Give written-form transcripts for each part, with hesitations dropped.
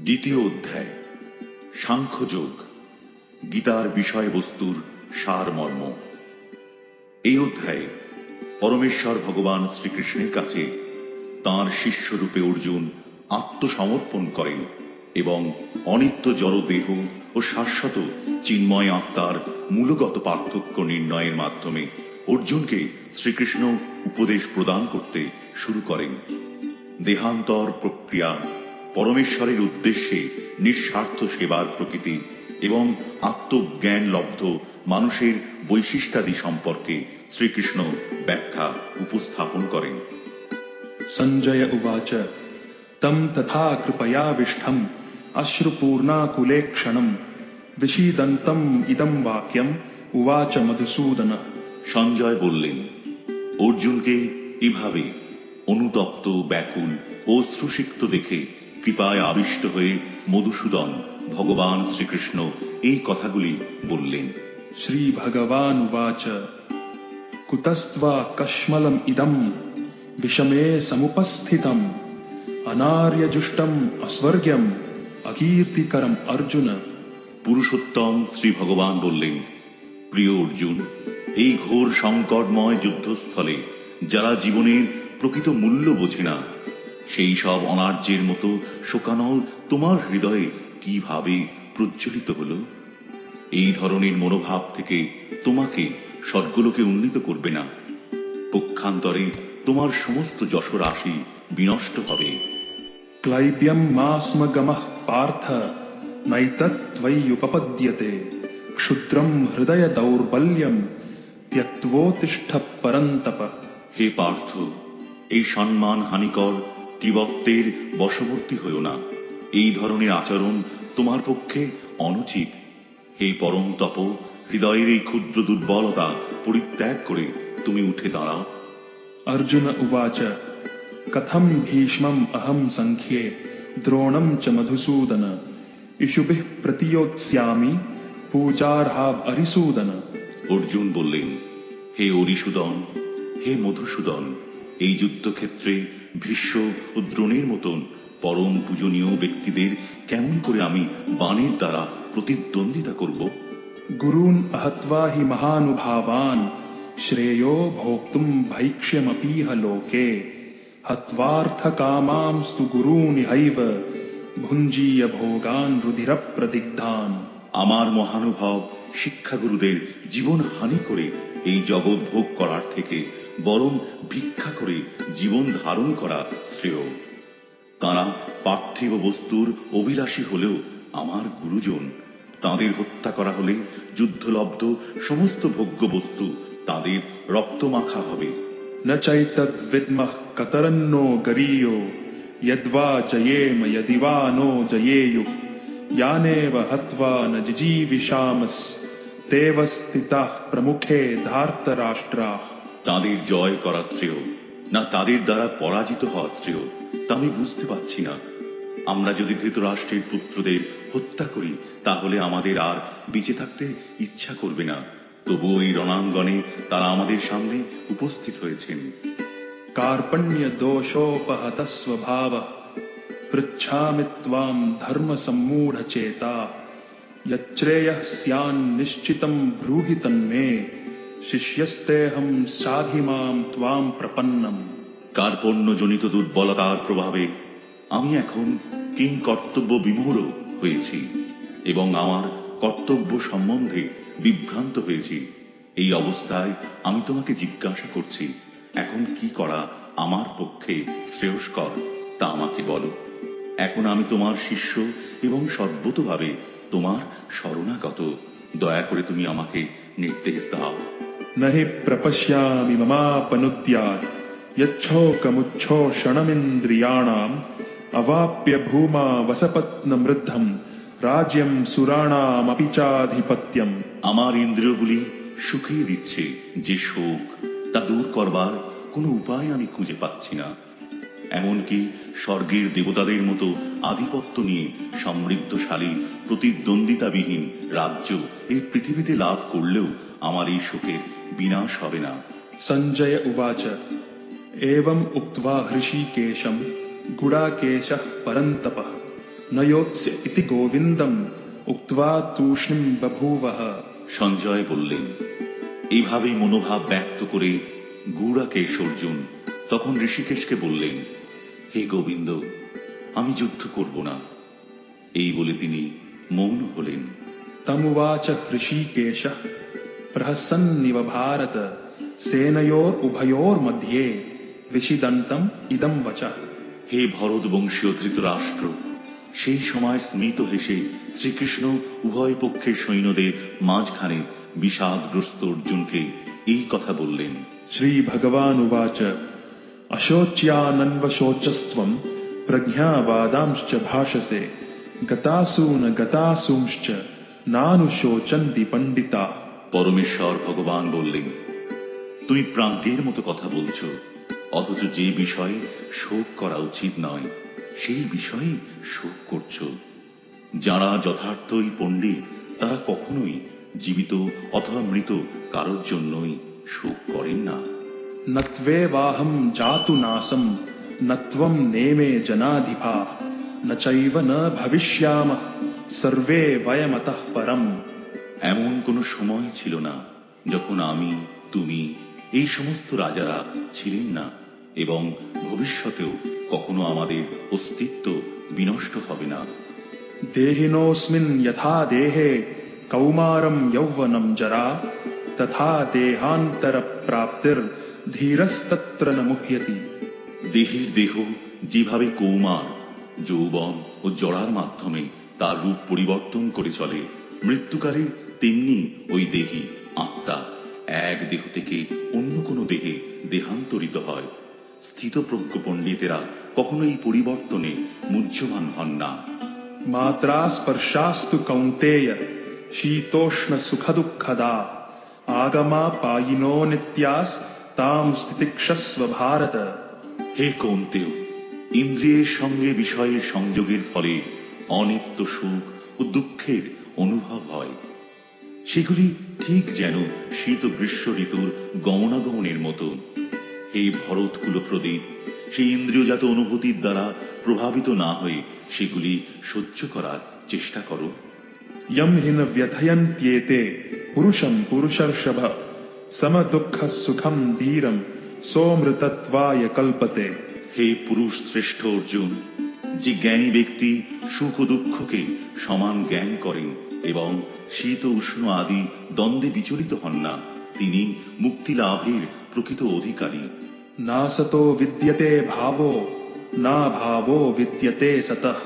দ্বিতীয় অধ্যায় সাংখ্যযোগ, গীতার বিষয়বস্তুর সারমর্ম। এই অধ্যায়ে পরমেশ্বর ভগবান শ্রীকৃষ্ণের কাছে তাঁর শিষ্যরূপে অর্জুন আত্মসমর্পণ করেন এবং অনিত্য জড়দেহ ও শাশ্বত চিন্ময় আত্মার মূলগত পার্থক্য নির্ণয়ের মাধ্যমে অর্জুনকে শ্রীকৃষ্ণ উপদেশ প্রদান করতে শুরু করেন। দেহান্তর প্রক্রিয়া, পরমেশ্বরের উদ্দেশ্যে নিঃস্বার্থ সেবার প্রকৃতি এবং আত্মজ্ঞান লব্ধ মানুষের বৈশিষ্ট্যাদি সম্পর্কে শ্রীকৃষ্ণ ব্যাখ্যা উপস্থাপন করেন। সঞ্জয় উবাচ তম তথা কৃপয়াবিষ্ঠম অশ্রুপূর্ণাকুলেক্ষণম বিষীদন্তম ইদম বাক্যম উবাচ মধুসূদন। সঞ্জয় বললেন, অর্জুনকে এভাবে অনুতপ্ত, ব্যাকুল ও অশ্রুসিক্ত দেখে কৃপায় আবিষ্ট হয়ে মধুসূদন ভগবান শ্রীকৃষ্ণ এই কথাগুলি বললেন। শ্রী ভগবান উবাচ কুতস্ত্বা কশ্মলম ইদম বিষমে সমুপস্থিতম অনার্যজুষ্টম অস্বর্গ্যম অকীর্তিকরম অর্জুন। পুরুষোত্তম শ্রী ভগবান বললেন, প্রিয় অর্জুন, এই ঘোর সংকটময় যুদ্ধস্থলে যারা জীবনের প্রকৃত মূল্য বোঝে না, সেই সব অনার্যের মতো শোকানল তোমার হৃদয়ে কিভাবে প্রজ্বলিত হল? এই ধরনের মনোভাব থেকে তোমাকে স্বর্গলোকে উন্নীত করবে না। পক্ষান্তরে তোমার সমস্ত যশরাশি বিনষ্ট হবে। ক্লাইব্যম মাস্মগমঃ পার্থ নৈতত্ত্বয়্যুপপদ্যতে ক্ষুদ্রম হৃদয় দৌর্বল্যম ত্যক্তোত্তিষ্ঠ পরন্তপ। হে পার্থ, এই সম্মান হানিকর ত্রিবত্বের বশবর্তী হইও না। এই ধরনের আচরণ তোমার পক্ষে অনুচিত। হে পরম তপ, হৃদয়ের এই ক্ষুদ্র দুর্বলতা পরিত্যাগ করে তুমি উঠে দাঁড়াও। অর্জুন উবাচ কথম ভীষ্মম অহম সংখ্যে দ্রোণম চ মধুসূদন ইষুভিঃ প্রতিয়োৎস্যামি পূজার্হাব অরিসূদন। অর্জুন বললেন, হে অরিসূদন, হে মধুসূদন, এই যুদ্ধক্ষেত্রে ভীষ্ম ও দ্রোণের মতন পরম পূজনীয় ব্যক্তিদের কেমন করে আমি বাণের দ্বারা প্রতিদ্বন্দ্বিতা করব? গুরুন অহত্বা হি মহানুভাবান শ্রেয়ো ভোক্তুম ভৈক্ষ্যমপীহ লোকে হত্বার্থ কামাংস্তু গুরুনিহৈব ভুঞ্জীয় ভোগান রুধির প্রদিগ্ধান। আমার মহানুভব শিক্ষাগুরুদের জীবন হানি করে এই জগৎ ভোগ করার থেকে বরং ভিক্ষা করে জীবন ধারণ করা শ্রেয়। তাঁরা পার্থিব বস্তুর অভিলাষী হলেও আমার গুরুজন। তাঁদের হত্যা করা হলে যুদ্ধলব্ধ সমস্ত ভোগ্য বস্তু তাঁদের রক্তমাখা হবে। ন চৈতদ্বিদ্মঃ কতরন্নো গরীয়ো যদ্বা জয়েম যদি বা নো জয়েয়ুঃ ইয়ানেব হত্বা ন জিজীবিষামস তেব স্থিতাঃ প্রমুখে ধার্তরাষ্ট্রাঃ। তাঁদের জয় করা শ্রেয় না তাদের দ্বারা পরাজিত হওয়া শ্রেয়, তা আমি বুঝতে পারছি না। আমরা যদি ধৃতরাষ্ট্রের পুত্রদের হত্যা করি তাহলে আমাদের আর বেঁচে থাকতে ইচ্ছা করবে না। তবু এই রণাঙ্গনে তারা আমাদের সামনে উপস্থিত হয়েছেন। কার্পণ্য দোষোপহত স্বভাব পৃচ্ছামি ত্বাম ধর্ম সম্মূঢ় চেতা যচ্ছ্রেয়ঃ স্যান নিশ্চিতম ব্রূহি তন্মে শিষ্যস্তেহম সাধি মাম ত্বাম প্রপন্নম। কার্পণ্যজনিত দুর্বলতার প্রভাবে আমি এখন কিং কর্তব্য বিমূঢ় হয়েছি এবং আমার কর্তব্য সম্বন্ধে বিভ্রান্ত হয়েছি। এই অবস্থায় আমি তোমাকে জিজ্ঞাসা করছি, এখন কি করা আমার পক্ষে শ্রেয়স্কর তা আমাকে বলো। এখন আমি তোমার শিষ্য এবং সর্বতোভাবে তোমার শরণাগত। দয়া করে তুমি আমাকে নির্দেশ দাও। নহি প্রপশ্যামি মমাপনুদ্যাৎ যচ্ছোকমুচ্ছোষণমিন্দ্রিয়াণাম অবাপ্য ভূমা বসপত্নমৃদ্ধম রাজ্যম সুরাণামপি চাধিপত্যম। আমার ইন্দ্রিয়গুলি শুকিয়ে দিচ্ছে যে শোক, তা দূর করবার কোনো উপায় আমি খুঁজে পাচ্ছি না। এমনকি স্বর্গের দেবতাদের মতো আধিপত্য নিয়ে সমৃদ্ধশালী প্রতিদ্বন্দ্বিতাবিহীন রাজ্য এই পৃথিবীতে লাভ করলেও আমার এই শোকের বিনাশ হবে না। সঞ্জয় উবাচ এবং উক্ত্বা হৃষীকেশম গুড়াকেশঃ পরন্তপঃ न योत्स्य इति गोविन्दम् उक्त्वा तूष्णीं बभूवः। সঞ্জয় বললেন, এইভাবেই মনোভাব ব্যক্ত করে গুড়াকেশ অর্জুন তখন ঋষিকেশকে বললেন, হে গোবিন্দ, আমি যুদ্ধ করব না। এই বলে তিনি মৌন হলেন। तमुवाच हृषीकेशः प्रहसन्निव भारत सेनयोरुभयोर्मध्ये विषिदन्तम् इदं वचः। হে ভরতবংশীয় ধৃতরাষ্ট্র, সেই সময় স্মিত হেসে শ্রীকৃষ্ণ উভয় পক্ষের সৈন্যদের মাঝখানে বিষাদগ্রস্ত অর্জুনকে এই কথা বললেন। श्रीभगवानुवाच अशोच्यानन्वशोचस्त्वं प्रज्ञावादांश्च भाषसे गतासून गतासूंश्च नानुशोचन्ति पंडिता। পরমেশ্বর ভগবান বললেন, তুমি প্রাজ্ঞের মতো কথা বলছো, অথচ যে বিষয়ে শোক করা উচিত নয় সেই বিষয়ে শোক করছো। যারা যথার্থই পণ্ডিত তারা কখনোই জীবিত অথবা মৃত কারোর জন্যই শোক করেন না। नत्वेवाहं जातु नासं नत्वं नेमे जनाधिपा न चैव न भविष्यामः सर्वे वयमतः परम। এমন কোনো সময় ছিল না যখন আমি, তুমি, এই সমস্ত রাজারা ছিলেন না, এবং ভবিষ্যতেও কখনো আমাদের অস্তিত্ব বিনষ্ট হবে না। देहिनोऽस्मिन् यथा देहे कौमारं यौवनं जरा तथा देहान्तरप्राप्तिर् धीरस्तत्र न मुह्यति। দেহের দেহ যেভাবে কৌমার, যৌবন ও জড়ার মাধ্যমে তার রূপ পরিবর্তন করে চলে, মৃত্যুকালে তেমনি ওই দেহী আত্মা এক দেহ থেকে অন্য কোনো দেহে দেহান্তরিত হয়। স্থিতপ্রজ্ঞ পণ্ডিতেরা কখনো এই পরিবর্তনে মুহ্যমান হন না। मात्रा स्पर्शास्तु कौन्तेय शीतोष्ण सुखदुःखदा आगमा पायिनो नित्यास् तां स्थितिक्षस्व भारत। হে কৌন্তেয়, ইন্দ্রিয়ের সঙ্গে বিষয়ের সংযোগের ফলে অনিত্য সুখ ও দুঃখের অনুভব হয়। সেগুলি ঠিক যেন শীত গ্রীষ্ম ঋতুর গমনাগমনের মতো। হে ভরত কুলপ্রদীপ, সেই ইন্দ্রিয়জাত অনুভূতির দ্বারা প্রভাবিত না হয়ে সেগুলি সহ্য করার চেষ্টা করো। यम हि न व्यथयन्त्येते पुरुषं पुरुषर्षभ समदुःख सुखं धीरं सोमृतत्वाय कल्पते। হে পুরুষ শ্রেষ্ঠ অর্জুন, যে জ্ঞানী ব্যক্তি সুখ ও দুঃখকে সমান জ্ঞান করেন এবং শীত ও উষ্ণ আদি দ্বন্দ্বে বিচলিত হন না, তিনি মুক্তি লাভের প্রকৃত অধিকারী। नासतो विद्यते भावो ना भावो विद्यते सतः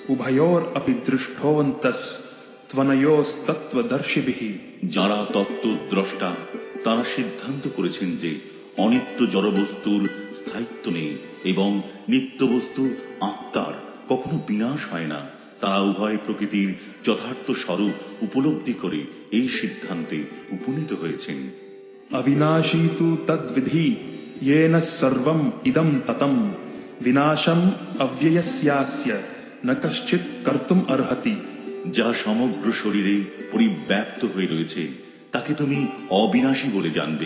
उभयोरपि दृष्टोऽन्तस् त्वनयोस्तत्त्वदर्शिभिः। যারা তত্ত্বদ্রষ্টা তারা সিদ্ধান্ত করেছেন যে অনিত্য জড়বস্তুর স্থায়িত্ব নেই এবং নিত্য বস্তু আত্মার কখনো বিনাশ হয় না। তারা উভয় প্রকৃতির যথার্থ স্বরূপ উপলব্ধি করে এই সিদ্ধান্তে উপনীত হয়েছেন। अविनाशी तु तद्विधि येन सर्वम् इदं ततम् विनाशम् अव्ययस्यास्य न कश्चित् कर्तुम् अर्हति। যা সমগ্র শরীরে পরিব্যাপ্ত হয়ে রয়েছে তাকে তুমি অবিনাশী বলে জানবে।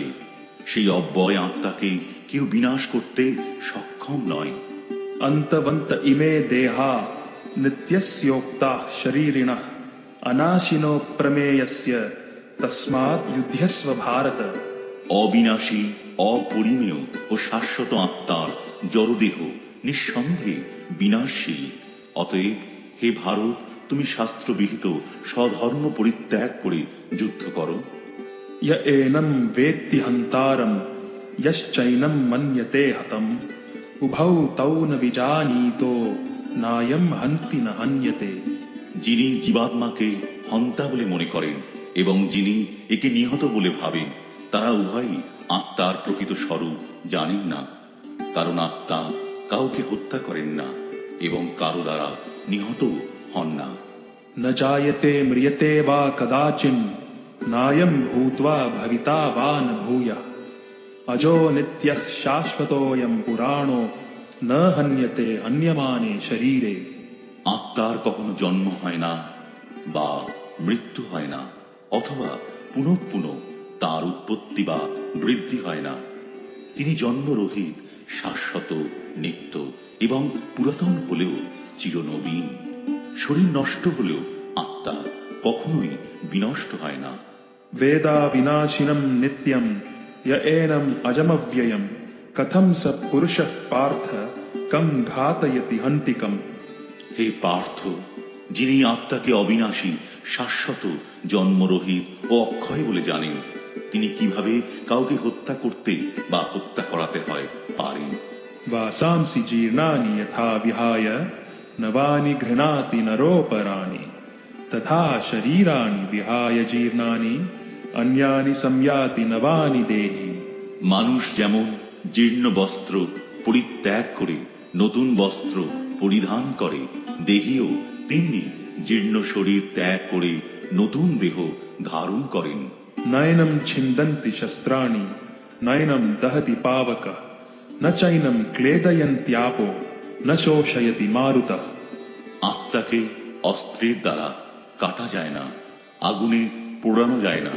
সেই অব্যয় আত্মাকে কেউ বিনাশ করতে সক্ষম নয়। अन्तवन्त इमे देहा नित्यस्योक्ताः शरीरिणः अनाशिनो प्रमेयस्य तस्मात् युध्यस्व भारत। অবিনাশী, অপরিমেয় ও শাশ্বত আত্মার জড়দেহ নিঃসন্দেহে বিনাশশীল। অতএব হে ভারত, তুমি শাস্ত্রবিহিত স্বধর্ম পরিত্যাগ করে যুদ্ধ করো। य एनं वेत्ति हन्तारं यश्चैनं मन्यते हतम् उभौ तौ न विजानीतो नायं हन्ति न हन्यते। যিনি জীবাত্মাকে হন্তা বলে মনে করেন এবং যিনি একে নিহত বলে ভাবেন, তারা উভয়ই আত্মার প্রকৃত স্বরূপ জানেন না। কারণ আত্মা কাউকে হত্যা করেন না এবং কারো দ্বারা নিহত হন না। न जायते म्रियते वा कदाचिन् नायं भूत्वा भविता वा न भूयः अजो नित्यः शाश्वतोऽयं पुराणो न हन्यते हन्यमाने शरीरे। আত্মার কখনো জন্ম হয় না বা মৃত্যু হয় না, অথবা পুনঃ পুনঃ তার উৎপত্তি বা বৃদ্ধি হয় না। তিনি জন্মরহিত, শাশ্বত, নিত্য এবং পুরাতন হলেও চিরনবীন। শরীর নষ্ট হলেও আত্মা কখনোই বিনষ্ট হয় না। वेदा विनाशिनं नित्यं य एनं अजमव्ययं कथं स पुरुषः पार्थ कं घातयति हन्तिकम्। হে পার্থ, যিনি আত্মাকে অবিনাশী, শাশ্বত, জন্মরহিত ও অক্ষয় বলে জানেন, তিনি কিভাবে কাউকে হত্যা করতে বা হত্যা করাতে হয় পারেন। वासांसि जीर्णानि यथा विहाय नवानि गृह्णाति नरोपराणि तथा शरीराणि विहाय जीर्णानि अन्यानि संयाति नवानि देहि। মানুষ যেমন জীর্ণ বস্ত্র পরিত্যাগ করে নতুন বস্ত্র পরিধান করে, দেহীও তেমনি জীর্ণ শরীর ত্যাগ করে নতুন দেহ ধারণ করেন। नैनं छिन्दन्ति शस्त्राणि नैनं दहति पावकः न चैनं क्लेदयन्त्यापो न शोषयति मारुतः। আত্মাকে অস্ত্রের দ্বারা কাটা যায় না, আগুনে পোড়ানো যায় না,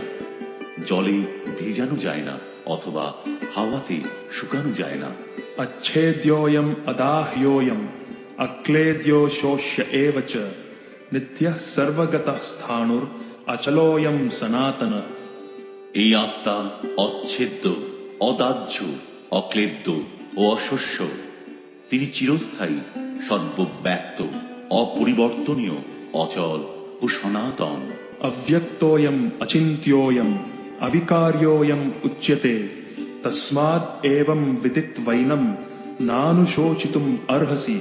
জলে ভিজানো যায় না, অথবা হাওয়াতে শুকানো যায় না। अच्छेद्योऽयम् अदाह्योऽयम् अक्लेद्यो शोष्य एव च नित्यः सर्वगतः स्थाणुर् अचलोऽयम् सनातनः। এই আত্মা অচ্ছেদ্য, অদাহ্য, অক্লেদ্য ও অশস্য। তিনি চিরস্থায়ী, সর্বব্যাপ্ত, অপরিবর্তনীয়, অচল ও সনাতন। अव्यक्तोऽयम् अचिन्त्योऽयम् अविकार्योऽयम् उच्यते तस्माद् एवं विदित्वैनं नानुशोचितुम् अर्हसि।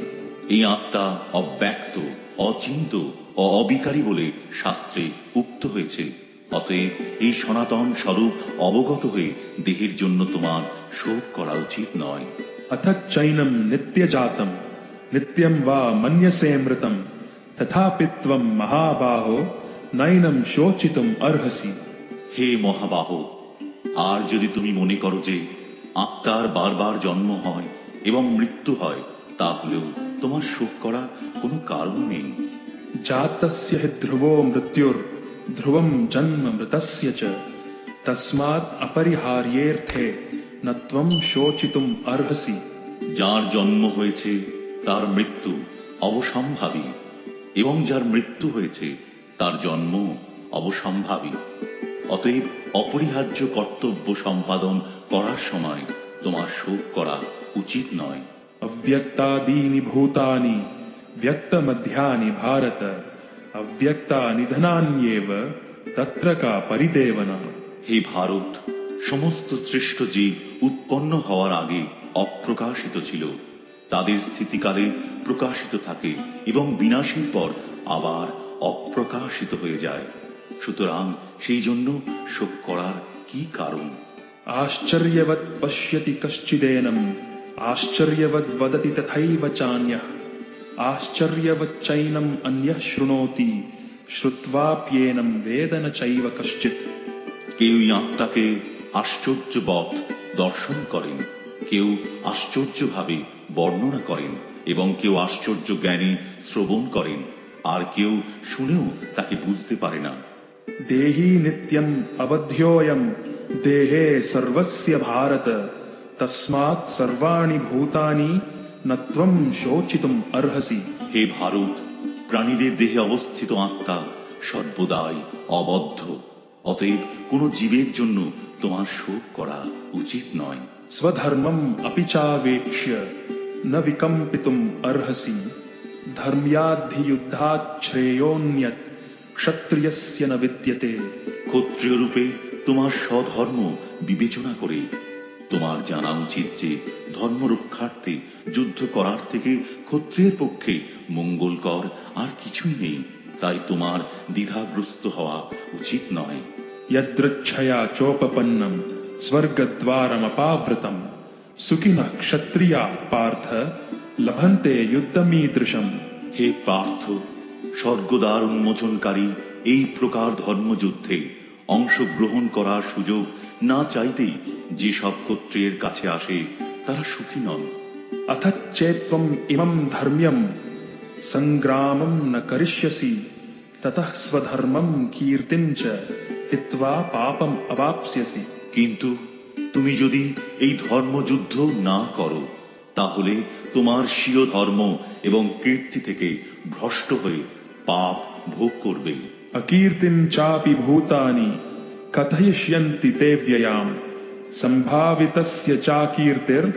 এই আত্মা অব্যক্ত, অচিন্ত ও অবিকারী বলে শাস্ত্রে উক্ত হয়েছে। অতএব এই সনাতন স্বরূপ অবগত হয়ে দেহের জন্য তোমার শোক করা উচিত নয়। अथ चैनं नित्यजातं नित्यं वा मन्यसेऽमृतं तथापि त्वं महाबाहो नैनं शोचितुम् अर्हसि। হে মহাবাহ, আর যদি তুমি মনে করো যে আত্মার বারবার জন্ম হয় এবং মৃত্যু হয়, তাহলেও তোমার শোক করা কোনো কারণ নেই। जातस्य हि ध्रुवो मृत्युर्ध्रुवं जन्म मृतस्य च तस्मात् अपरिहार्येऽर्थे न त्वं शोचितुम् अर्हसि। যার জন্ম হয়েছে তার মৃত্যু অবসম্ভাবী, এবং যার মৃত্যু হয়েছে তার জন্ম অবসম্ভাবী। অতএব অপরিহার্য কর্তব্য সম্পাদন করার সময় তোমার শোক করা উচিত নয়। अव्यक्तादीनि भूतानि व्यक्तमध्यानि भारत अव्यक्तानिधनान्येव तत्र का परिदेवना। হে ভারত, সমস্ত সৃষ্ট জীব উৎপন্ন হওয়ার আগে অপ্রকাশিত ছিল, তাদের স্থিতিকালে প্রকাশিত থাকে এবং বিনাশের পর আবার অপ্রকাশিত হয়ে যায়। সুতরাং সেই জন্য শোক করার কি কারণ? आश्चर्यवत् पश्यति कश्चिदेनम् आश्चर्यवद् वदति तथैव चान्यः आश्चर्यवच्चैनम् अन्यः शृणोति श्रुत्वाप्येनं वेद न चैव कश्चित्। কেউ আত্মাকে আশ্চর্যবৎ দর্শন করেন, কেউ আশ্চর্যভাবে বর্ণনা করেন, এবং কেউ আশ্চর্য জ্ঞানী শ্রবণ করেন, আর কেউ শুনেও তাকে বুঝতে পারে না। देही नित्यम् अवध्योऽयम् देहे सर्वस्य भारत तस्मात् सर्वाणि भूतानि न त्वं शोचितुम् अर्हसि। হে ভারত, প্রাণীদের দেহে অবস্থিত আত্মা সর্বদাই অবদ্ধ, অতএব কোন জীবের জন্য তোমার শোক করা উচিত নয়। स्वधर्मम् अपि चावेक्ष्य न विकम्पितुम् अर्हसि धर्म्याद्धियुद्धात् श्रेयोऽन्यत् क्षत्रियस्य न विद्यते। ক্ষত্রিয় রূপে তোমার স্বধর্ম বিবেচনা করে তোমার জানা উচিত যে ধর্ম রক্ষার্থে যুদ্ধ করার থেকে ক্ষত্রিয়ের পক্ষে মঙ্গলকর আর কিছুই নেই। তাই তোমার দ্বিধাগ্রস্ত হওয়া উচিত নয়। यदृच्छया चोपपन्नम् स्वर्गद्वारमपावृतम् सुखिनः क्षत्रिया पार्थ लभन्ते युद्धमीदृशम्। হে পার্থ, স্বর্গদ্বার উন্মোচনকারী এই প্রকার ধর্মযুদ্ধে অংশগ্রহণ করার সুযোগ না চাইতেই যেসব ক্ষত্রিয়ের কাছে আসে তারা সুখী নন। अथ चेत्त्वम् इमम् धर्म्यम् सङ्ग्रामम् न करिष्यसि ततः स्वधर्मम् कीर्तिम् च हित्वा पापम् अवाप्स्यसि। কিন্তু তুমি যদি এই ধর্মযুদ্ধ না করো, তাহলে তোমার স্বীয় ধর্ম এবং কীর্তি থেকে ভ্রষ্ট হয়ে পাপ ভোগ করবে। अकीर्तिं चापि भूतानि कथयिष्यन्ति ते व्ययाम् सम्भावितस्य चाकीर्तिर्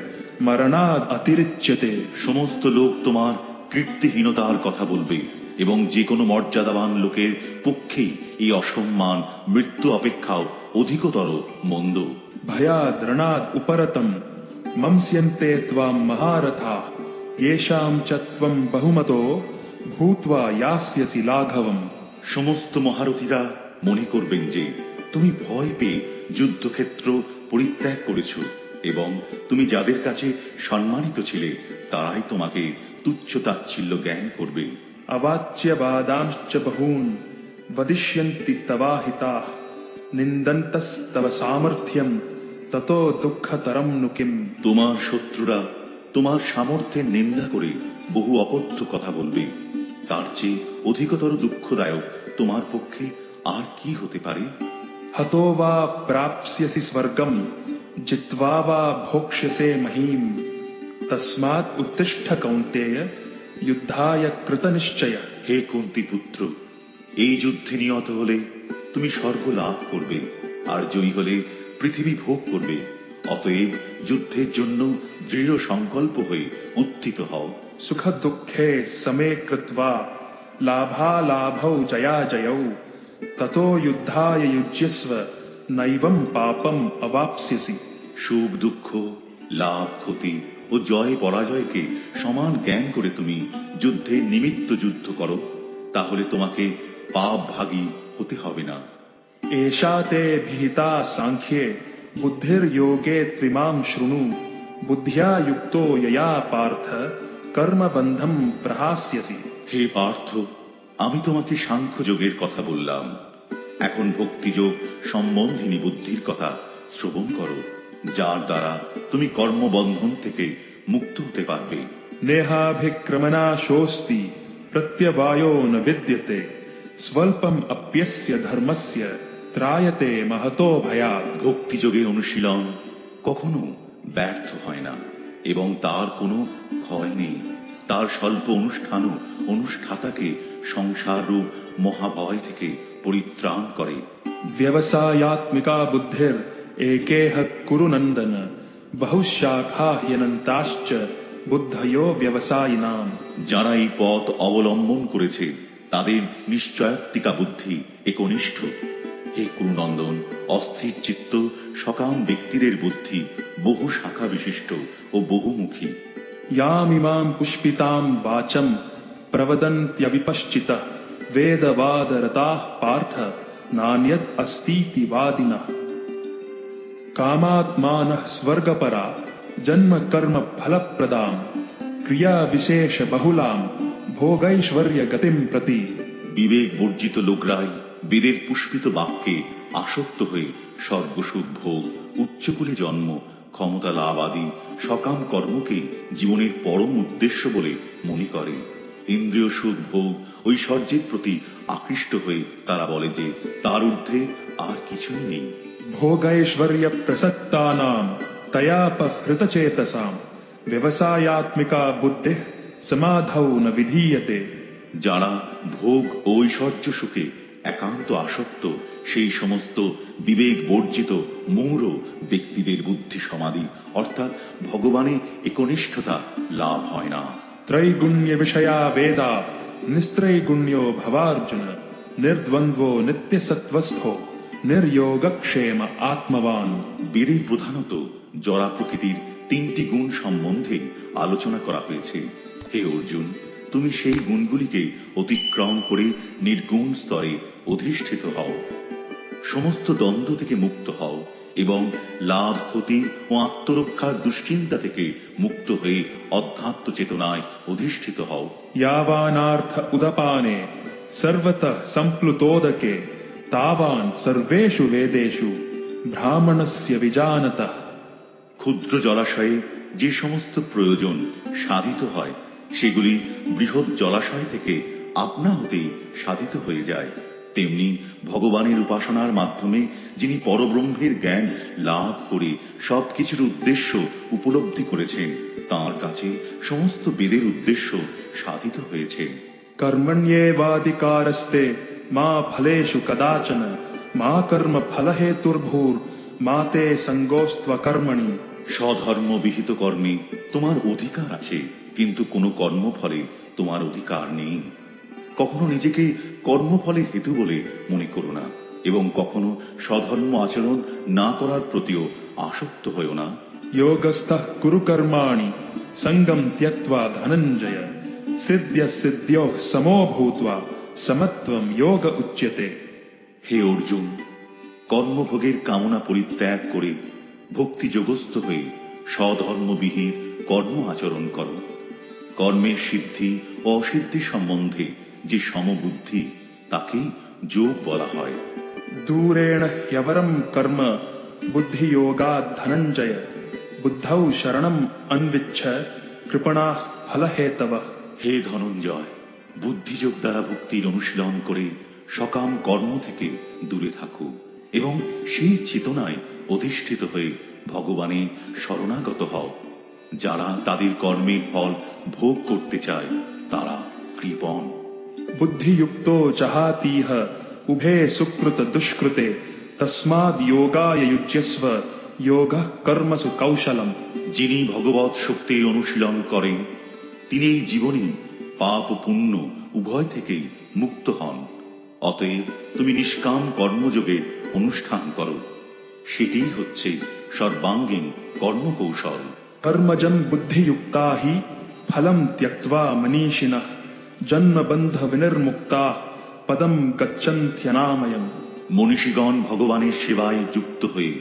मरणाद् अतिरिच्यते। সমস্ত লোক তোমার কীর্তিহীনতার কথা বলবে এবং যে কোনো মর্যাদাবান লোকের পক্ষেই এই অসম্মান মৃত্যু অপেক্ষাও অধিকতর মন্দ। भयाद् रणाद् उपरतम् मंस्यन्ते त्वाम् महारथाः येषां च त्वम् बहुमतो भूत्वा यास्यसि लाघवम्। সমস্ত মহারথীরা মনে করবেন যে তুমি ভয় পেয়ে যুদ্ধক্ষেত্র পরিত্যাগ করেছ এবং তুমি যাদের কাছে সম্মানিত ছিলে তারাই তোমাকে তুচ্ছ তাচ্ছিল্য জ্ঞান করবে। अवाच्यवादांश्च बहून् वदिष्यन्ति तवाहिताः निन्दन्तस्तव सामर्थ्यम् ततो दुःखतरं नु किम्। তোমার শত্রুরা তোমার সামর্থ্যের নিন্দা করে বহু অকথ্য কথা বলবে, তার চেয়ে অধিকতর দুঃখদায়ক তোমার পক্ষে আর কি হতে পারে। हतो वा प्राप्स्यसि स्वर्गम् जित्वा वा भोक्ष्यसे महीम् तस्मात् उत्तिष्ठ कौन्तेय युद्धाय कृतनिश्चय। হে কুন্তি পুত্র, এই যুদ্ধে নিহত হলে তুমি স্বর্গ লাভ করবে আর জয়ী হলে পৃথিবী ভোগ করবে। অতএব যুদ্ধের জন্য দৃঢ় সংকল্প হয়ে উত্থিত হও। सुख दुःखे समे कृत्वा लाभालाभौ जयाजयौ ततो युद्धाय युज्यस्व नैवं पापम् अवाप्स्यसि। সুখ দুঃখ লাভ ক্ষতি ও জয় পরাজয়কে সমান জ্ঞান করে তুমি যুদ্ধে নিমিত্ত যুদ্ধ করো, তাহলে তোমাকে পাপ ভাগী হতে হবে না। एषा ते विहिता सांख्ये बुद्धिर्योगे त्विमां शृणु बुद्ध्या युक्तो यया पार्थ कर्मबन्धं प्रहास्यसि। হে পার্থ, আমি তোমাকে সাংখ্যযোগের কথা বললাম, এখন ভক্তিযোগ সম্বন্ধিনী বুদ্ধির কথা শ্রবণ করো, যার দ্বারা তুমি কর্মবন্ধন থেকে মুক্ত হতে পারবে। नेहाभिक्रमनाशोऽस्ति प्रत्यवायो न विद्यते स्वल्पम् अप्यस्य धर्मस्य ত্রায়তে महतो भयात्। ভক্তিযোগে অনুশীলন কখনো ব্যর্থ হয় না এবং তার কোনো ক্ষয় নেই। তার স্বল্প অনুষ্ঠানও অনুষ্ঠাতাকে সংসার রূপ মহাভয় থেকে পরিত্রাণ করে। व्यवसायात्मिका बुद्धिर एकेह कुरु नंदन बहुशाखा ह्यनन्ताश्च बुद्धयो व्यवसायिनाम्। যারা এই পথ অবলম্বন করেছে তাদের নিশ্চয়াত্মিকা বুদ্ধি একনিষ্ঠ। হে কুরুনন্দন, অস্থির চিত্ত সকাম ব্যক্তিদের বুদ্ধি বহু শাখা বিশিষ্ট ও বহুমুখী। यामिमां पुष्पितां वाचं प्रवदन्त्यविपश्चितः वेदवादरताः पार्थ नान्यत् अस्तीति वादिनः। कामात्मानः स्वर्गपरा जन्म कर्म फलप्रदां क्रिया विशेष बहुलां भोगैश्वर्य गतिं प्रति। বিবেক বর্জিত লোকরাই বেদের পুষ্পিত বাক্যে আসক্ত হয়ে স্বর্গসুখ ভোগ, উচ্চকুলে জন্ম, ক্ষমতা লাভ আদি সকাম কর্মকে জীবনের পরম উদ্দেশ্য বলে মনে করে। ইন্দ্রিয় সুখ ভোগ ঐশ্বর্যের প্রতি আকৃষ্ট হয়ে তারা বলে যে তার ঊর্ধ্বে আর কিছুই নেই। भोगैश्वर्य प्रसक्तानां तयापहृतचेतसां व्यवसायात्मिका बुद्धिः समाधौ न विधीयते। যারা ভোগ ও ঐশ্বর্য সুখে একান্ত আসক্ত সেই সমস্ত বিবেক বর্জিত মূঢ় ব্যক্তিদের বুদ্ধি সমাধি অর্থাৎ ভগবানে একনিষ্ঠতা লাভ হয় না। त्रैगुण्य विषया वेदा निस्त्रैगुण्यो भवार्जुन निर्द्वन्द्वो नित्यसत्वस्थो निर्योगक्षेम आत्मवान। বেদে প্রধানত জড়া প্রকৃতির তিনটি গুণ সম্বন্ধে আলোচনা করা হয়েছে। হে অর্জুন, তুমি সেই গুণগুলিকে অতিক্রম করে নির্গুণ স্তরে অধিষ্ঠিত হও, সমস্ত দ্বন্দ্ব থেকে মুক্ত হও এবং লাভ ক্ষতি ও আত্মরক্ষার দুশ্চিন্তা থেকে মুক্ত হয়ে অধ্যাত্ম চেতনায় অধিষ্ঠিত হও। यावानार्थ उदपाने सर्वतः संप्लुतोदके तावान् सर्वेषु वेदेषु ब्राह्मणस्य विजानतः। ক্ষুদ্র জলাশয়ে যে সমস্ত প্রয়োজন সাধিত হয় সেগুলি বৃহৎ জলাশয় থেকে আপনা হতেই সাধিত হয়ে যায়। তেমনি ভগবানের উপাসনার মাধ্যমে যিনি পরব্রহ্মের জ্ঞান লাভ করে সবকিছুর উদ্দেশ্য উপলব্ধি করেছেন তাঁর কাছে সমস্ত বেদের উদ্দেশ্য সাধিত হয়েছে। कर्मण्येवाधिकारस्ते मा फलेषु कदाचन मा कर्म फलहेतुर्भूर् मा ते संगोस्त्वकर्मणि। স্বধর্ম বিহিত কর্মে তোমার অধিকার আছে, কিন্তু কোনো কর্মফলে তোমার অধিকার নেই। কখনো নিজেকে কর্মফলের হেতু বলে মনে করো না, এবং কখনো স্বধর্ম আচরণ না করার প্রতিও আসক্ত হয়েও না। योगस्थः कुरु कर्माणि संगम त्यक्त्वा धनञ्जय सिद्ध्य सिद्ध्योः समो भूत्वा समत्वं योग उच्यते। হে অর্জুন, কর্মভোগের কামনা পরিত্যাগ করে ভক্তি যোগস্থ হয়ে স্বধর্মবিহিত কর্ম আচরণ করো। কর্মের সিদ্ধি ও অসিদ্ধি সম্বন্ধে যে সমবুদ্ধি তাকেই যোগ বলা হয়। दूरेण ह्यवरं कर्म बुद्धि योगात् धनञ्जय बुद्धौ शरणम् अन्विच्छ कृपणाः फलहेतवः। হে ধনঞ্জয়, বুদ্ধিযোগ দ্বারা ভক্তির অনুশীলন করে সকাম কর্ম থেকে দূরে থাকো এবং সেই চেতনায় অধিষ্ঠিত হয়ে ভগবানে শরণাগত হও। যারা তাদের কর্মের ফল ভোগ করতে চায় তারা কৃপণ। बुद्धियुक्तो जहातीह उभे सुकृत दुष्कृते तस्माद् योगाय युज्यस्व योगः कर्मसु कौशलम्। যিনি ভগবৎ শক্তির অনুশীলন করেন তিনি এই জীবনে পাপ ও পুণ্য উভয় থেকেই মুক্ত হন। অতএব তুমি নিষ্কাম কর্মযোগের অনুষ্ঠান করো, সেটিই হচ্ছে সর্বাঙ্গীন কর্মকৌশল। कर्मजं बुद्धियुक्ता हि फलं त्यक्त्वा मनीषिणः जन्म बन्ध विनिर्मुक्ताः पदं गच्छन्त्यनामयम्। মনীষীগণ ভগবানের সেবায় যুক্ত হয়ে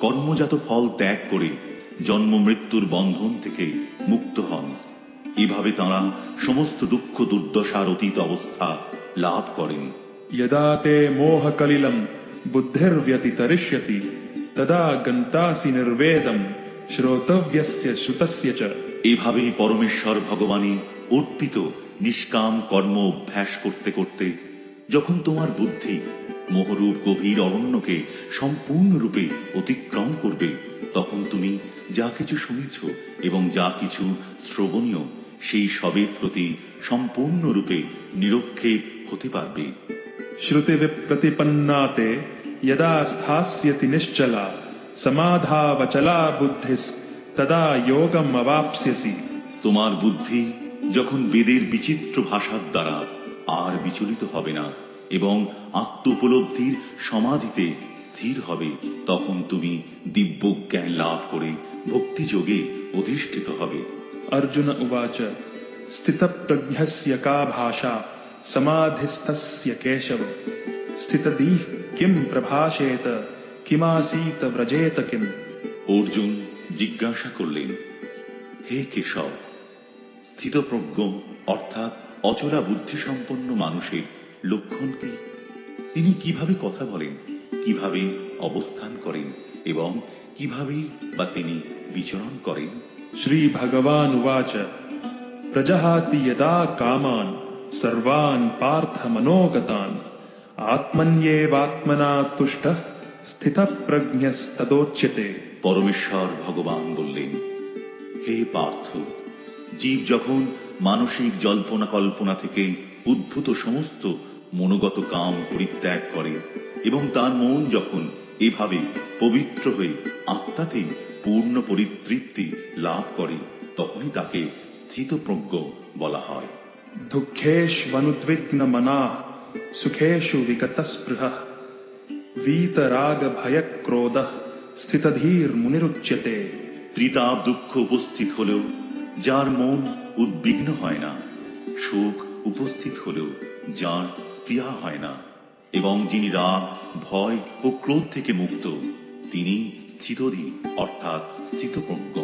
কর্মজাত ফল ত্যাগ করে জন্ম মৃত্যুর বন্ধন থেকে মুক্ত হন। এভাবে তাঁরা সমস্ত দুঃখ দুর্দশার অতীত অবস্থা লাভ করেন। यदा ते मोहकलिलं बुद्धिर्व्यतितरिष्यति तदा गन्तासि निर्वेदं श्रोतव्यस्य श्रुतस्य च। এভাবেই পরমেশ্বর ভগবানে অর্পিত নিষ্কাম কর্ম অভ্যাস করতে করতে যখন তোমার বুদ্ধি মোহরূপ গভীর অরণ্যকে সম্পূর্ণরূপে অতিক্রম করবে, তখন তুমি যা কিছু শুনেছ এবং যা কিছু শ্রবণীয় সেই সবের প্রতি সম্পূর্ণরূপে নিরক্ষেপ হতে পারবে। श्रुतिविप्रतिपन्ना ते यदा स्थास्यति निश्चला समाधावचला बुद्धिस्तदा योगम् अवाप्स्यसि। তোমার বুদ্ধি যখন বেদের বিচিত্র ভাষার দ্বারা আর বিচলিত হবে না এবং আত্ম উপলব্ধির সমাধিতে স্থির হবে, তখন তুমি দিব্য জ্ঞান লাভ করে ভক্তিযোগে অধিষ্ঠিত হবে। अर्जुन उवाच स्थितप्रज्ञस्य का भाषा समाधिस्थस्य केशव स्थितधीः किं प्रभाषेत किमासीत व्रजेत किम्। অর্জুন জিজ্ঞাসা করলেন, হে কেশব, স্থিতপ্রজ্ঞ অর্থাৎ অচলা বুদ্ধিসম্পন্ন মানুষের লক্ষণ কি? তিনি কিভাবে কথা বলেন, কিভাবে অবস্থান করেন এবং কিভাবে বা তিনি বিচরণ করেন? श्री भगवान् उवाच प्रजहाति यदा कामान् सर्वान् पार्थ मनोगतान् आत्मन्येवात्मना तुष्टः स्थितप्रज्ञस्तदोच्यते। পরমেশ্বর ভগবান বললেন, হে পার্থ, জীব যখন মানসিক জল্পনা কল্পনা থেকে উদ্ভূত সমস্ত মনোগত কাম পরিত্যাগ করে এবং তার মন যখন এভাবে পবিত্র হয়ে আত্মাতেই পূর্ণ পরিতৃপ্তি লাভ করে, তখনই তাকে স্থিতপ্রজ্ঞ বলা হয়। दुःखेष्वनुद्विग्नमनाः सुखेषु विगतस्पृहः वीतरागभयक्रोधः स्थितधीर्मुनिरुच्यते। ত্রিতাপ দুঃখ উপস্থিত হলেও যার মন উদ্বিগ্ন হয় না, সুখ উপস্থিত হলেও যার স্পৃহা হয় না, এবং যিনি রাগ ভয় ও ক্রোধ থেকে মুক্ত, তিনি স্থিতধীর অর্থাৎ স্থিতপ্রজ্ঞ।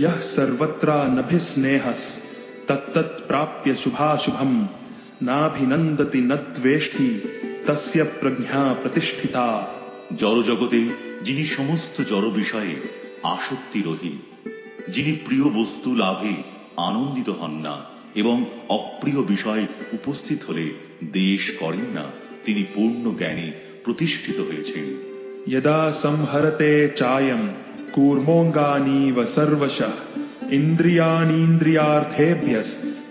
यः सर्वत्रानभिस्नेहस् तत्तत् प्राप्य शुभाशुभम् नाभिनन्दति न द्वेष्टि तस्य प्रज्ञा प्रतिष्ठिता। জড়জগতে যিনি সমস্ত জড় বিষয়ে আসক্তিরহিত, যিনি প্রিয় বস্তু লাভে আনন্দিত হন না এবং অপ্রিয় বিষয় উপস্থিত হলে দ্বেষ করেন না, তিনি পূর্ণ জ্ঞানে প্রতিষ্ঠিত হয়েছেন। यदा संहरते चायम् कूर्मोऽङ्गानीव सर्वशः इन्द्रियाणीन्द्रियार्थेभ्यः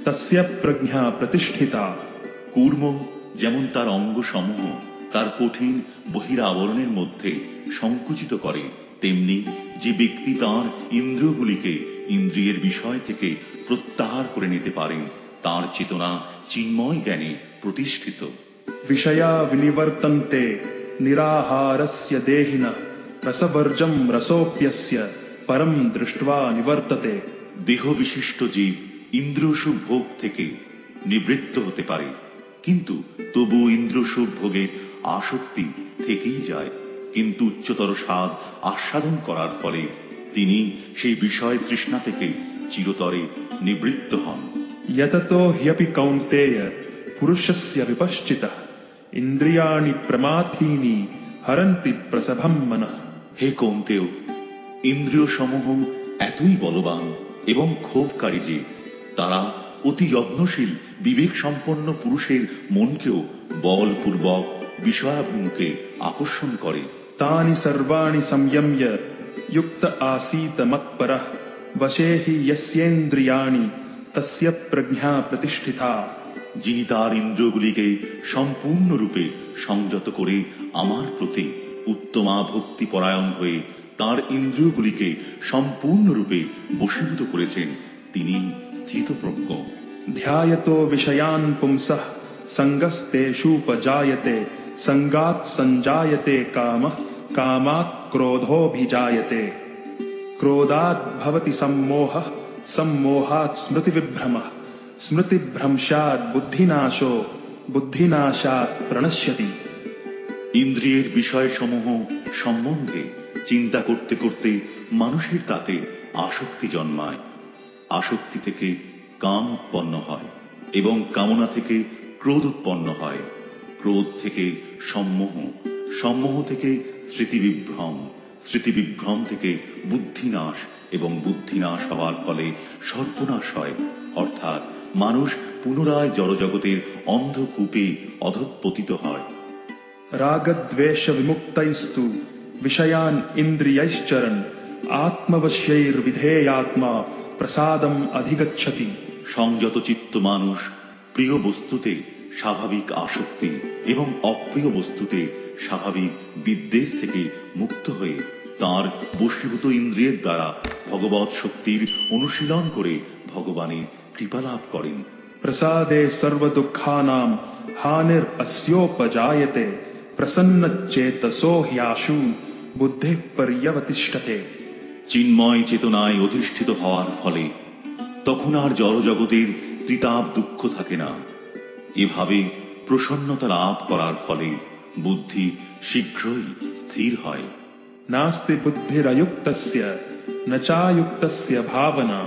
तस्य प्रज्ञा प्रतिष्ठिता। কূর্ম যেমন তার অঙ্গসমূহ তার কঠিন বহিরাবরণের মধ্যে সংকুচিত করে, তেমনি যে ব্যক্তি তাঁর ইন্দ্রিয়গুলিকে ইন্দ্রিয়ের বিষয় থেকে প্রত্যাহার করে নিতে পারেন তার চেতনা চিন্ময় জ্ঞানে প্রতিষ্ঠিত। विषया विनिवर्तन्ते निराहारस्य देहिनः रसवर्जं रसोऽप्यस्य परं दृष्ट्वा निवर्तते। দেহ বিশিষ্ট জীব ইন্দ্রিয়সুখ ভোগ থেকে নিবৃত্ত হতে পারে, কিন্তু তবু ইন্দ্রিয়সুখ ভোগের আসক্তি থেকেই যায়। কিন্তু উচ্চতর স্বাদ আস্বাদন করার ফলে তিনি সেই বিষয় তৃষ্ণা থেকে চিরতরে নিবৃত্ত হন। यततो ह्यपि कौन्तेय पुरुषस्य विपश्चितः इन्द्रियाणि प्रमाथीनि हरन्ति प्रसभं मनः। হে কৌন্তেয়, ইন্দ্রিয় সমূহ এতই বলবান এবং ক্ষোভকারী যে তারা অতি যত্নশীল বিবেক সম্পন্ন পুরুষের মনকেও বলপূর্বক বিষয়াভিমুখে আকর্ষণ করে। तानि सर्वाणि संयम्य युक्त आसीत मत्परः वशे हि यस्येन्द्रियाणि तस्य प्रज्ञा प्रतिष्ठिता। যিনি তার ইন্দ্রিয়গুলিকে সম্পূর্ণরূপে সংযত করে আমার প্রতি উত্তমা ভক্তি পরায়ণ হয়ে তার ইন্দ্রিয়গুলিকে সম্পূর্ণরূপে বশীভূত করেছেন তিনি স্থিতপ্রজ্ঞ। ध्यायतो विषयान् पुंसः संगस्तेषूपजायते संगात् संजायते कामः कामात् क्रोधोऽभिजायते क्रोधात् भवति सम्मोहः सम्मोहात् स्मृतिविभ्रमः स्मृतिभ्रंशात् बुद्धिनाशो बुद्धिनाशात् प्रणश्यति। ইন্দ্রিয়ের বিষয়সমূহ সম্বন্ধে চিন্তা করতে করতে মানুষের তাতে আসক্তি জন্মায়, আসক্তি থেকে কাম উৎপন্ন হয় এবং কামনা থেকে ক্রোধ উৎপন্ন হয়, ক্রোধ থেকে সম্মোহ, সম্মোহ থেকে স্মৃতিবিভ্রম, স্মৃতিবিভ্রম থেকে বুদ্ধিনাশ এবং বুদ্ধিনাশ হওয়ার ফলে সর্বনাশ হয়, অর্থাৎ মানুষ পুনরায় জড়জগতের অন্ধকূপে অধঃপতিত হয়। रागद्वेष विमुक्तैस्तु विषयान् इन्द्रियैश्चरन् आत्मवश्यैर्विधेयात्मा प्रसादम् अधिगच्छति। সংযত চিত্ত মানুষ প্রিয় বস্তুতে স্বাভাবিক আসক্তি এবং অপ্রিয় বস্তুতে স্বাভাবিক বিদ্বেষ থেকে মুক্ত হয়ে তার বশীভূত ইন্দ্রিয়ের দ্বারা ভগবৎ শক্তির অনুশীলন করে ভগবানের কৃপা লাভ করেন। प्रसादे सर्वदुःखानां हानिरस्योपजायते प्रसन्नचेतसो ह्याशु बुद्धिः पर्यवतिष्ठते। চিন্ময় চেতনায় অধিষ্ঠিত হওয়ার ফলে তখন আর জড়জগতের ত্রিতাপ দুঃখ থাকে না। এভাবে প্রসন্নতা লাভ করার ফলে বুদ্ধি শীঘ্রই স্থির হয়। नास्ति बुद्धिरयुक्तस्य न चायुक्तस्य भावना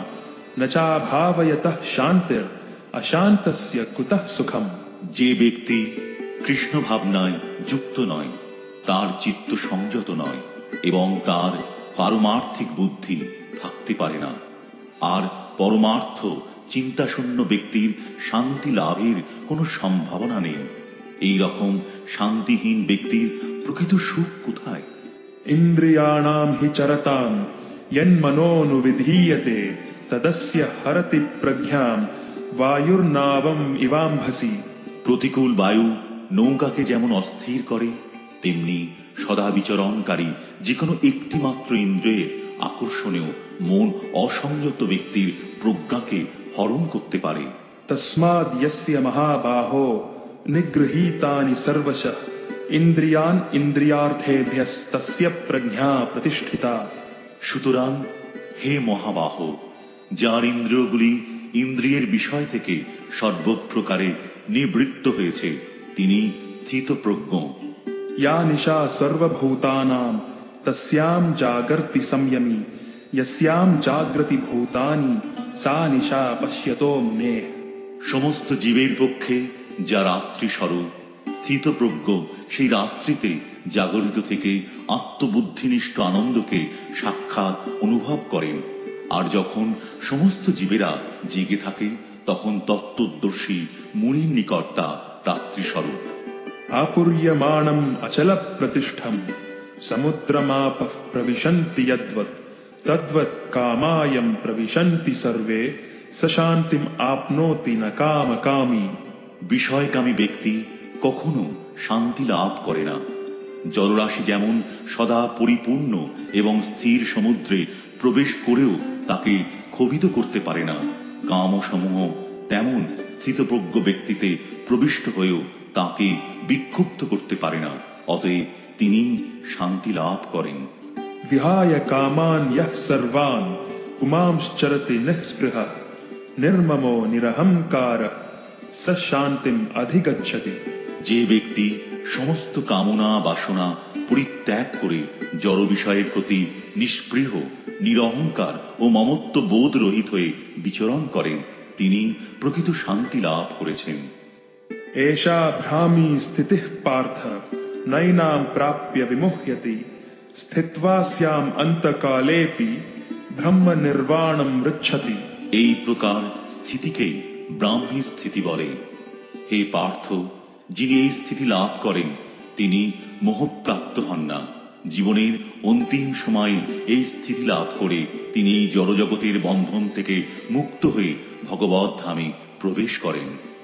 न चाभावयतः शान्तिर् अशान्तस्य कुतः सुखम्। যে ব্যক্তি কৃষ্ণ ভাবনায় যুক্ত নয়, তার চিত্ত সংযত নয় এবং তার পারমার্থিক বুদ্ধি থাকতে পারে না, আর পরমার্থ চিন্তাশূন্য ব্যক্তির শান্তি লাভের কোনো সম্ভাবনা নেই। এই রকম শান্তিহীন ব্যক্তির প্রকৃত সুখ কোথায়? इन्द्रियाणां हि चरतां यन्मनोनुविधीयते तदस्य हरति प्रज्ञां वायुर्नावम् इवाम्भसि। প্রতিকূল বায়ু নৌকাকে যেমন অস্থির করে, তেমনি সদা বিচরণকারী যে কোনো একটি মাত্র ইন্দ্রিয়ের আকর্ষণেও মন অসংযত ব্যক্তির প্রজ্ঞাকে হরণ করতে পারে। तस्माद् यस्य महाबाहो निगृहीतानि सर्वशः इन्द्रियान् इन्द्रियार्थेभ्यस्तस्य प्रज्ञा प्रतिष्ठिता। সুতরাং হে মহাবাহ, যার ইন্দ্রিয়গুলি ইন্দ্রিয়ের বিষয় থেকে সর্বপ্রকারে নিবৃত্ত হয়েছে তিনি স্থিতপ্রজ্ঞ। या निशा सर्वभूतानां तस्यां जागर्ति संयमी यस्यां जागृति भूतानि सा निशा पश्यतो मुने। সমস্ত জীবের পক্ষে যা রাত্রি স্বরূপ স্থিতপ্রজ্ঞ সেই রাত্রিতে জাগরিত থেকে আত্মবুদ্ধিনিষ্ঠ আনন্দকে সাক্ষাৎ অনুভব করেন, আর যখন সমস্ত জীবেরা জেগে থাকে তখন তত্ত্বদর্শী মুনির নিকট তা রাত্রি স্বরূপ। आपूर्यमाणम् अचलप्रतिष्ठम् समुद्रमापः प्रविशन्ति यद्वत् तद्वत् कामायम् प्रविशन्ति सर्वे स शान्तिम् आप्नोति न कामकामी। বিষয়কামী ব্যক্তি কখনো শান্তি লাভ করে না। জলরাশি যেমন সদা পরিপূর্ণ এবং স্থির সমুদ্রে প্রবেশ করেও তাকে ক্ষোভিত করতে পারে না, কামসমূহ তেমন স্থিতপ্রজ্ঞ ব্যক্তিতে প্রবিষ্ট হয়েও তাকে বিক্ষুব্ধ করতে পারে না। অতএব তিনি শান্তি লাভ করেন। विहाय कामान् यः सर्वान् पुमांश्चरति निःस्पृहः निर्ममो निरहङ्कारः स शान्तिम् अधिगच्छति। যে ব্যক্তি সমস্ত কামনা বাসনা পরিত্যাগ করে জড় বিষয়ের প্রতি নিষ্পৃহ, নিরহংকার ও মমত্ব বোধ রহিত হয়ে বিচরণ করেন, তিনি প্রকৃত শান্তি লাভ করেছেন। एषा भ्रामी स्थितिः पार्थ नैनां प्राप्य विमुह्यति स्थित्वा स्याम् अन्तकालेऽपि ब्रह्म निर्वाणं मृच्छति। এই প্রকার স্থিতিকে ব্রাহ্মী স্থিতি বলে। হে পার্থ, যিনি এই স্থিতি লাভ করেন তিনি মোহপ্রাপ্ত হন না। জীবনের অন্তিম সময়ে এই স্থিতি লাভ করে তিনি জড়জগতের বন্ধন থেকে মুক্ত হয়ে ভগবৎ ধামে প্রবেশ করেন।